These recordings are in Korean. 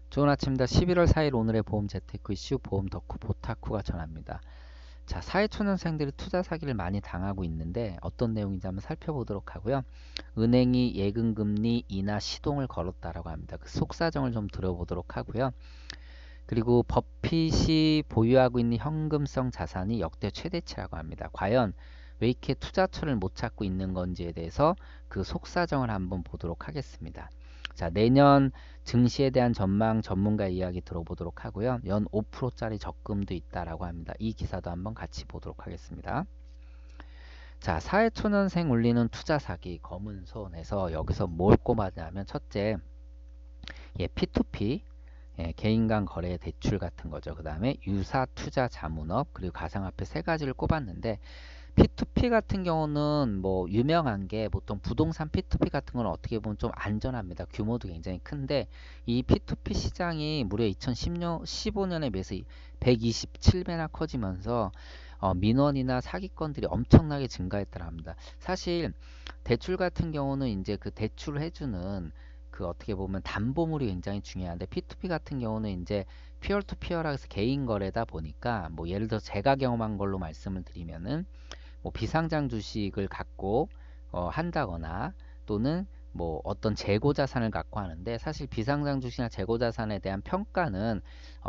좋은 아침입니다. 11월 4일 오늘의 보험 재테크 이슈 보험 덕후 보타쿠가 전합니다. 자, 사회초년생들이 투자 사기를 많이 당하고 있는데 어떤 내용인지 한번 살펴보도록 하고요. 은행이 예금금리 인하 시동을 걸었다라고 합니다. 그 속사정을 좀 들어보도록 하고요. 그리고 버핏이 보유하고 있는 현금성 자산이 역대 최대치라고 합니다. 과연 왜 이렇게 투자처를 못 찾고 있는 건지에 대해서 그 속사정을 한번 보도록 하겠습니다. 자, 내년 증시에 대한 전망 전문가 이야기 들어보도록 하고요. 연 5%짜리 적금도 있다라고 합니다. 이 기사도 한번 같이 보도록 하겠습니다. 자, 사회초년생 울리는 투자 사기 검은 손에서 여기서 뭘 꼽았냐면 첫째, P2P 개인 간 거래 대출 같은 거죠. 그 다음에 유사 투자 자문업 그리고 가상화폐 세 가지를 꼽았는데 P2P 같은 경우는 뭐 유명한 게 보통 부동산 P2P 같은 건 어떻게 보면 좀 안전합니다. 규모도 굉장히 큰데 이 P2P 시장이 무려 2010년, 15년에 비해서 127배나 커지면서 민원이나 사기건들이 엄청나게 증가했다고 합니다. 사실 대출 같은 경우는 이제 그 대출을 해주는 그 어떻게 보면 담보물이 굉장히 중요한데 P2P 같은 경우는 이제 피어 투 피어라 해서 개인 거래다 보니까 뭐 예를 들어 제가 경험한 걸로 말씀을 드리면은 뭐 비상장 주식을 갖고 한다거나 또는 뭐 어떤 재고 자산을 갖고 하는데 사실 비상장 주식이나 재고 자산에 대한 평가는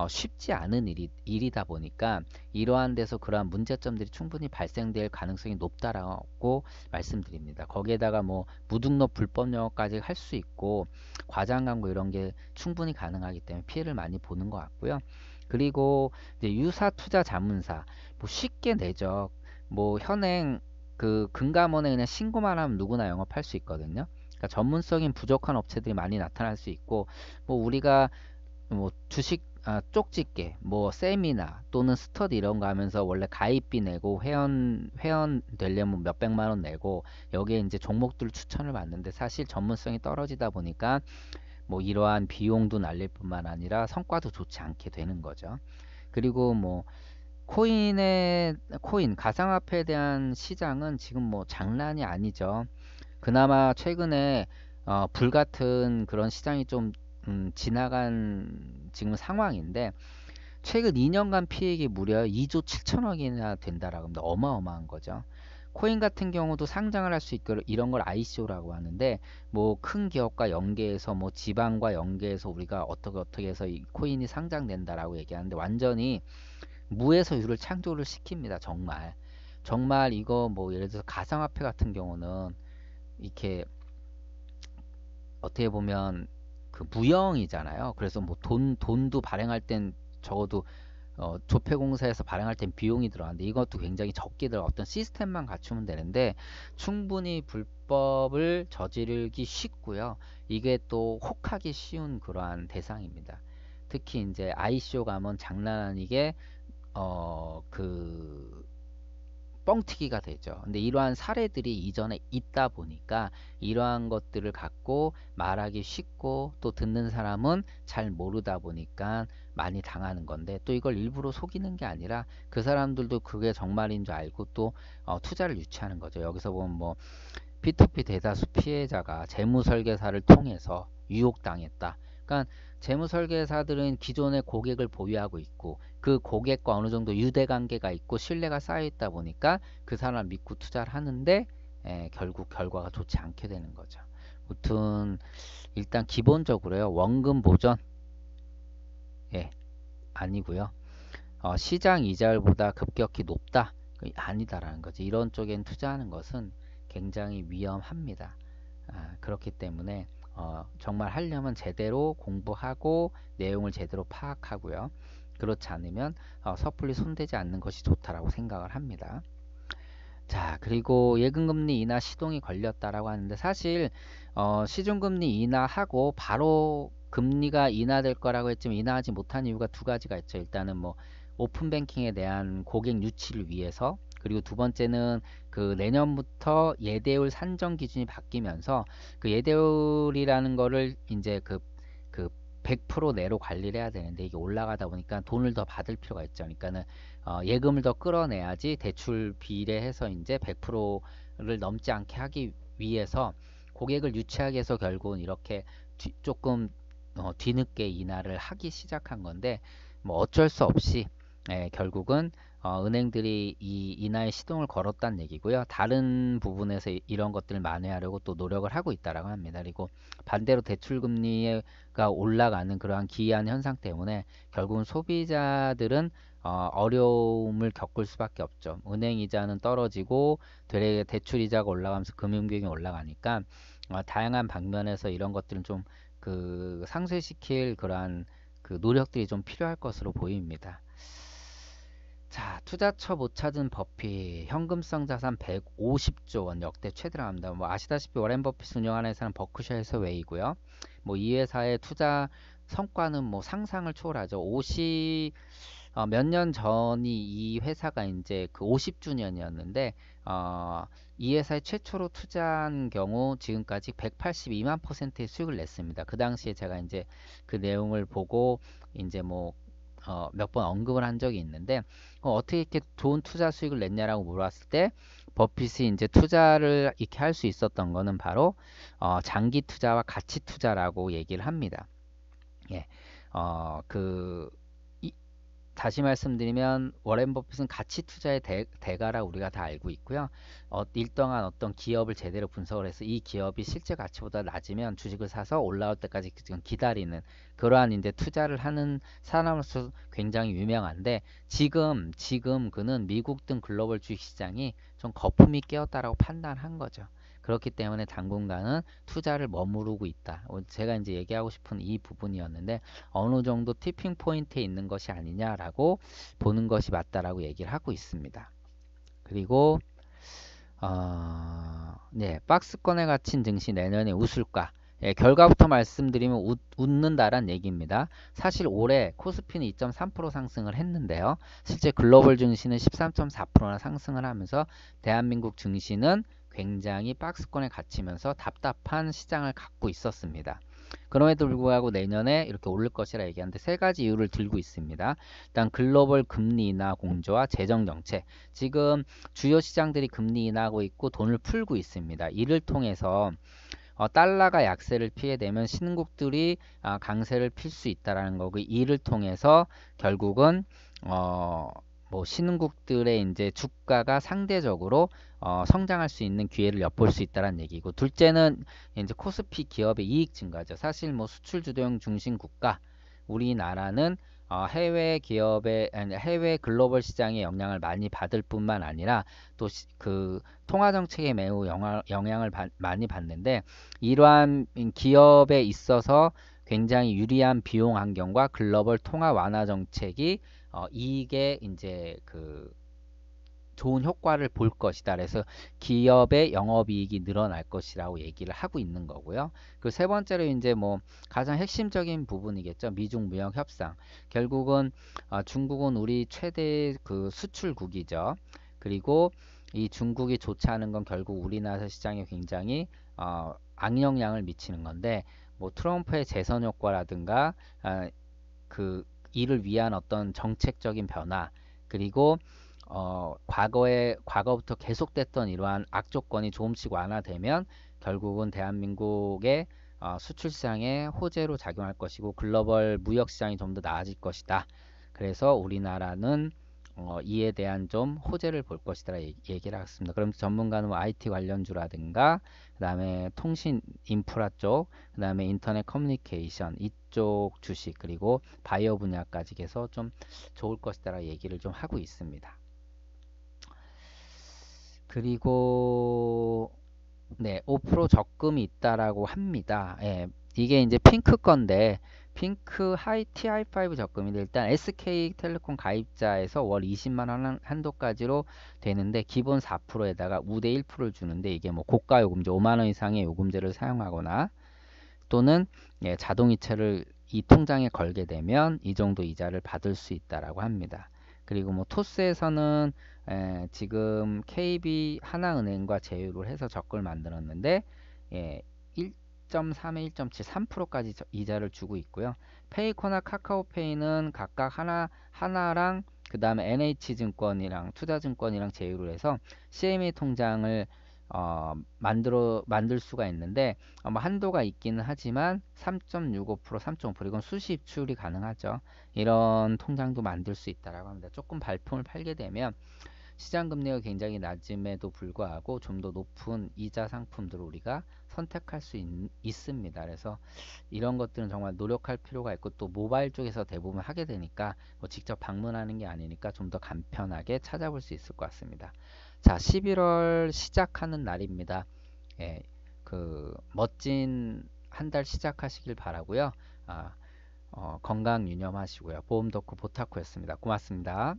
쉽지 않은 일이다 보니까 이러한 데서 그러한 문제점들이 충분히 발생될 가능성이 높다라고 말씀드립니다. 거기에다가 뭐 무등록 불법 영업까지 할 수 있고 과장 광고 이런 게 충분히 가능하기 때문에 피해를 많이 보는 것 같고요. 그리고 이제 유사 투자 자문사 뭐 쉽게 내죠. 뭐 현행 그 금감원에 그냥 신고만 하면 누구나 영업할 수 있거든요. 그러니까 전문성인 부족한 업체들이 많이 나타날 수 있고 뭐 우리가 뭐 주식 쪽집게 뭐 세미나 또는 스터디 이런 거 하면서 원래 가입비 내고 회원 되려면 몇백만 원 내고 여기에 이제 종목들 추천을 받는데 사실 전문성이 떨어지다 보니까 뭐 이러한 비용도 날릴 뿐만 아니라 성과도 좋지 않게 되는 거죠. 그리고 뭐 코인 가상화폐에 대한 시장은 지금 뭐 장난이 아니죠. 그나마 최근에 불같은 그런 시장이 좀 지나간 지금 상황인데 최근 2년간 피해액이 무려 2조 7천억이나 된다라고 합니다. 어마어마한 거죠. 코인 같은 경우도 상장을 할 수 있고 이런 걸 ICO라고 하는데 뭐 큰 기업과 연계해서 뭐 지방과 연계해서 우리가 어떻게 해서 이 코인이 상장된다라고 얘기하는데 완전히 무에서 유를 창조를 시킵니다. 정말 이거 뭐 예를 들어서 가상화폐 같은 경우는 이렇게 어떻게 보면 그 무형이잖아요. 그래서 뭐 돈도 발행할 땐 적어도 조폐공사에서 발행할 땐 비용이 들어가는데 이것도 굉장히 적게 들어 어떤 시스템만 갖추면 되는데 충분히 불법을 저지르기 쉽고요. 이게 또 혹하기 쉬운 그러한 대상입니다. 특히 이제 ICO 가면 장난 아니게 그 뻥튀기가 되죠. 근데 이러한 사례들이 이전에 있다 보니까 이러한 것들을 갖고 말하기 쉽고 또 듣는 사람은 잘 모르다 보니까 많이 당하는 건데 또 이걸 일부러 속이는 게 아니라 그 사람들도 그게 정말인 줄 알고 또 투자를 유치하는 거죠. 여기서 보면 뭐 P2P 대다수 피해자가 재무설계사를 통해서 유혹당했다. 그러니까 재무설계사들은 기존의 고객을 보유하고 있고 그 고객과 어느 정도 유대관계가 있고 신뢰가 쌓여 있다 보니까 그 사람을 믿고 투자를 하는데 결국 결과가 좋지 않게 되는 거죠. 무튼 일단 기본적으로요. 원금 보전 아니고요. 시장 이자율보다 급격히 높다? 아니다라는 거죠. 이런 쪽엔 투자하는 것은 굉장히 위험합니다. 그렇기 때문에 정말 하려면 제대로 공부하고 내용을 제대로 파악하고요. 그렇지 않으면 섣불리 손대지 않는 것이 좋다라고 생각을 합니다. 자, 그리고 예금금리 인하 시동이 걸렸다라고 하는데 사실 시중금리 인하하고 바로 금리가 인하될 거라고 했지만 인하하지 못한 이유가 두 가지가 있죠. 일단은 뭐 오픈뱅킹에 대한 고객 유치를 위해서 그리고 두 번째는 그 내년부터 예대율 산정 기준이 바뀌면서 그 예대율이라는 거를 이제 그 100% 내로 관리를 해야 되는데 이게 올라가다 보니까 돈을 더 받을 필요가 있죠. 그러니까는 예금을 더 끌어내야지 대출 비례해서 이제 100%를 넘지 않게 하기 위해서 고객을 유치하기 위해서 결국은 이렇게 조금 뒤늦게 인하를 하기 시작한 건데 뭐 어쩔 수 없이 결국은 은행들이 이 인하의 시동을 걸었다는 얘기고요. 다른 부분에서 이런 것들을 만회하려고 또 노력을 하고 있다라고 합니다. 그리고 반대로 대출금리가 올라가는 그러한 기이한 현상 때문에 결국은 소비자들은 어려움을 겪을 수밖에 없죠. 은행 이자는 떨어지고 되레 대출 이자가 올라가면서 금융비용이 올라가니까 다양한 방면에서 이런 것들은 좀 그 상쇄시킬 그러한 그 노력들이 좀 필요할 것으로 보입니다. 자, 투자처 못 찾은 버핏, 현금성 자산 150조 원 역대 최대라고 합니다. 뭐 아시다시피 워렌 버핏 운영하는 회사는 버크셔 해서웨이고요. 뭐 이 회사의 투자 성과는 뭐 상상을 초월하죠. 몇 년 전이 이 회사가 이제 그 50주년이었는데 이 회사에 최초로 투자한 경우 지금까지 182만 %의 수익을 냈습니다. 그 당시에 제가 이제 그 내용을 보고 이제 뭐 몇 번 언급을 한 적이 있는데 어떻게 이렇게 좋은 투자 수익을 냈냐라고 물어봤을 때 버핏이 이제 투자를 이렇게 할 수 있었던 거는 바로 장기 투자와 가치 투자라고 얘기를 합니다. 예, 그 다시 말씀드리면 워렌 버핏은 가치 투자의 대가라 우리가 다 알고 있고요. 일정한 어떤 기업을 제대로 분석을 해서 이 기업이 실제 가치보다 낮으면 주식을 사서 올라올 때까지 지금 기다리는 그러한 이제 투자를 하는 사람으로서 굉장히 유명한데 지금 그는 미국 등 글로벌 주식 시장이 좀 거품이 깨었다라고 판단한 거죠. 그렇기 때문에 당분간은 투자를 머무르고 있다. 제가 이제 얘기하고 싶은 이 부분이었는데 어느 정도 티핑 포인트에 있는 것이 아니냐라고 보는 것이 맞다라고 얘기를 하고 있습니다. 그리고 네, 박스권에 갇힌 증시 내년에 웃을까? 예, 결과부터 말씀드리면 웃는다란 얘기입니다. 사실 올해 코스피는 2.3% 상승을 했는데요. 실제 글로벌 증시는 13.4%나 상승을 하면서 대한민국 증시는 굉장히 박스권에 갇히면서 답답한 시장을 갖고 있었습니다. 그럼에도 불구하고 내년에 이렇게 오를 것이라 얘기하는데 세 가지 이유를 들고 있습니다. 일단 글로벌 금리 인하 공조와 재정 정책. 지금 주요 시장들이 금리 인하하고 있고 돈을 풀고 있습니다. 이를 통해서 달러가 약세를 피해 되면 신흥국들이 강세를 필 수 있다라는 거고 이를 통해서 결국은 뭐 신흥국들의 이제 주가가 상대적으로 성장할 수 있는 기회를 엿볼 수 있다는 얘기고 둘째는 이제 코스피 기업의 이익 증가죠. 사실 뭐 수출 주도형 중심 국가 우리나라는 해외 기업의 해외 글로벌 시장의 영향을 많이 받을 뿐만 아니라 또 그 통화 정책에 매우 영향을 많이 받는데 이러한 기업에 있어서 굉장히 유리한 비용 환경과 글로벌 통화 완화 정책이 이게 이제 그 좋은 효과를 볼 것이다. 그래서 기업의 영업이익이 늘어날 것이라고 얘기를 하고 있는 거고요. 그 세 번째로 이제 뭐 가장 핵심적인 부분이겠죠. 미중 무역 협상. 결국은 중국은 우리 최대 그 수출국이죠. 그리고 이 중국이 좋지 않은 건 결국 우리나라 시장에 굉장히 악영향을 미치는 건데 뭐 트럼프의 재선 효과라든가 그 이를 위한 어떤 정책적인 변화 그리고 과거부터 계속됐던 이러한 악조건이 조금씩 완화되면 결국은 대한민국의 수출 시장에 호재로 작용할 것이고 글로벌 무역 시장이 좀 더 나아질 것이다. 그래서 우리나라는 이에 대한 좀 호재를 볼 것이다 얘기를 하겠습니다. 그럼 전문가는 뭐 IT 관련주라든가 그 다음에 통신 인프라 쪽, 그 다음에 인터넷 커뮤니케이션 이쪽 주식 그리고 바이오 분야까지 해서 좀 좋을 것이다 얘기를 좀 하고 있습니다. 그리고 네, 5% 적금이 있다라고 합니다. 예, 이게 이제 핑크 건데 핑크 하이 TI5 적금인데 일단 SK텔레콤 가입자에서 월 20만 원 한도까지로 되는데 기본 4%에다가 우대 1%를 주는데 이게 뭐 고가 요금제 5만 원 이상의 요금제를 사용하거나 또는 예, 자동이체를 이 통장에 걸게 되면 이 정도 이자를 받을 수 있다라고 합니다. 그리고 뭐 토스에서는 지금 KB 하나은행과 제휴를 해서 적금을 만들었는데 1.3에 1.7, 3%까지 이자를 주고 있고요. 페이코나 카카오페이는 각각 하나랑 그 다음에 NH증권이랑 투자증권이랑 제휴를 해서 CMA 통장을 만들 수가 있는데 뭐 한도가 있기는 하지만 3.65%, 3.5% 이건 수시 입출이 가능하죠. 이런 통장도 만들 수 있다라고 합니다. 조금 발품을 팔게 되면 시장 금리가 굉장히 낮음에도 불구하고 좀 더 높은 이자 상품들을 우리가 선택할 수 있습니다. 그래서 이런 것들은 정말 노력할 필요가 있고 또 모바일 쪽에서 대부분 하게 되니까 뭐 직접 방문하는 게 아니니까 좀 더 간편하게 찾아볼 수 있을 것 같습니다. 자, 11월 시작하는 날입니다. 예, 그 멋진 한 달 시작하시길 바라고요. 건강 유념하시고요. 보험 덕후 보타쿠였습니다. 고맙습니다.